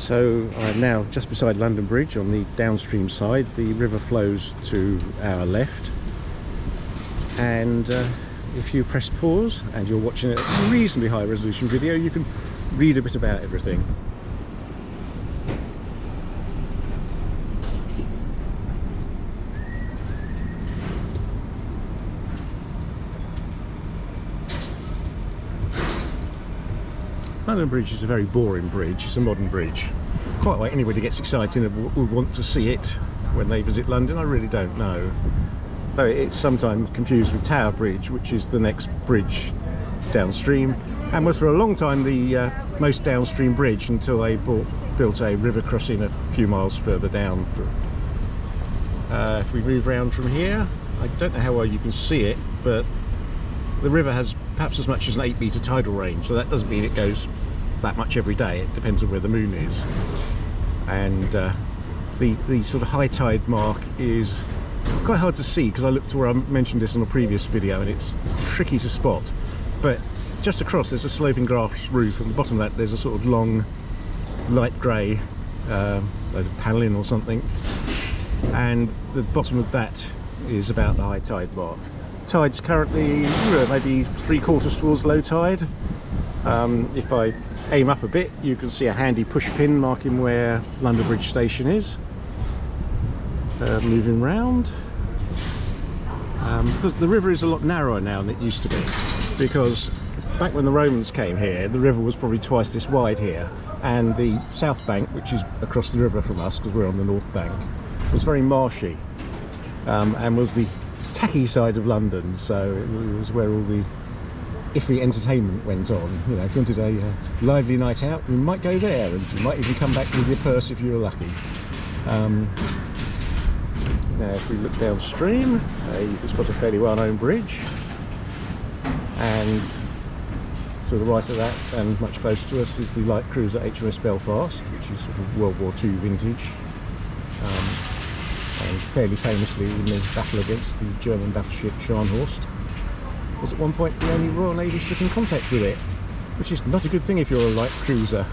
So I'm now just beside London Bridge on the downstream side. The river flows to our left, and if you press pause and you're watching a reasonably high resolution video, you can read a bit about everything. London Bridge is a very boring bridge. It's a modern bridge. Quite why anybody gets excited and would want to see it when they visit London, I really don't know. Though it's sometimes confused with Tower Bridge, which is the next bridge downstream, and was for a long time the most downstream bridge until they built a river crossing a few miles further down. If we move around from here, I don't know how well you can see it, but the river has perhaps as much as an 8-metre tidal range, so that doesn't mean it goes that much every day. It depends on where the moon is. And the sort of high tide mark is quite hard to see because I looked where I mentioned this in a previous video and it's tricky to spot. But just across there's a sloping grass roof, and at the bottom of that there's a sort of long light grey panelling or something, and the bottom of that is about the high tide mark. Tide's currently maybe 3/4 towards low tide. If I aim up a bit, you can see a handy push pin marking where London Bridge station is. Moving round, because the river is a lot narrower now than it used to be, because back when the Romans came here, the river was probably twice this wide here, and the south bank, which is across the river from us because we're on the north bank, was very marshy, and was the tacky side of London, so it was where all the iffy entertainment went on. You know, if you wanted a lively night out, you might go there, and you might even come back with your purse if you were lucky. Now if we look downstream, you can spot a fairly well-known bridge, and to the right of that and much closer to us is the light cruiser HMS Belfast, which is sort of World War II vintage, and fairly famously in the battle against the German battleship Scharnhorst was at one point the only Royal Navy ship in contact with it, which is not a good thing if you're a light cruiser.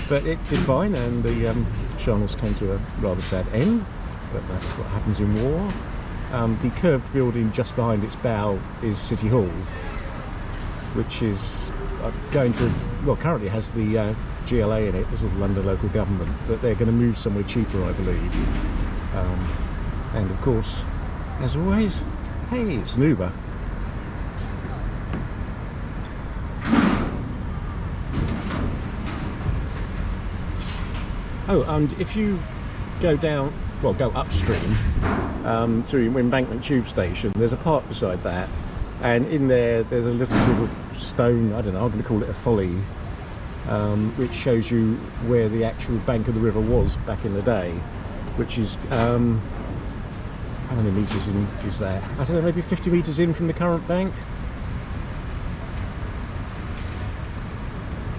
But it did fine, and the Scharnhorst came to a rather sad end, but that's what happens in war. The curved building just behind its bow is City Hall, which is currently has the GLA in it, the sort of London local government, but they're going to move somewhere cheaper, I believe. And of course, as always, hey, it's an Uber. Oh, and if you go down, well, go upstream to Embankment Tube Station, there's a park beside that, and in there's a little sort of stone, I don't know, I'm going to call it a folly, which shows you where the actual bank of the river was back in the day, which is, how many metres in is that? I don't know, maybe 50 metres in from the current bank.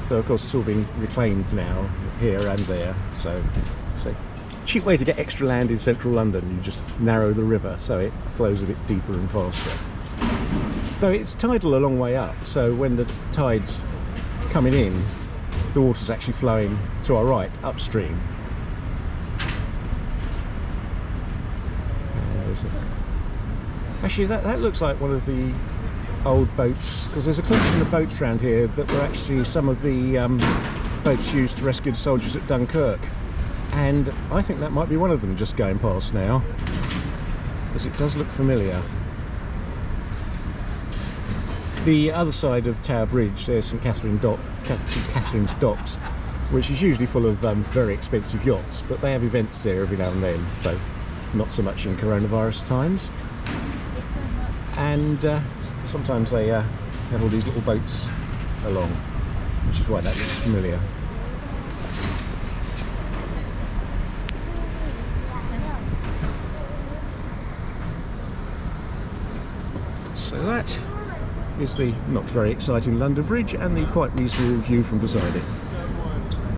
Though of course it's all been reclaimed now, here and there, so it's a cheap way to get extra land in central London. You just narrow the river so it flows a bit deeper and faster. Though it's tidal a long way up, so when the tide's coming in, the water's actually flowing to our right, upstream. Actually, that looks like one of the old boats, because there's a collection of boats around here that were actually some of the boats used to rescue the soldiers at Dunkirk, and I think that might be one of them just going past now, because it does look familiar. The other side of Tower Bridge, there's St Catherine's Docks, which is usually full of very expensive yachts, but they have events there every now and then, though not so much in coronavirus times. And sometimes they have all these little boats along, which is why that looks familiar. So that is the not very exciting London Bridge and the quite reasonable view from beside it.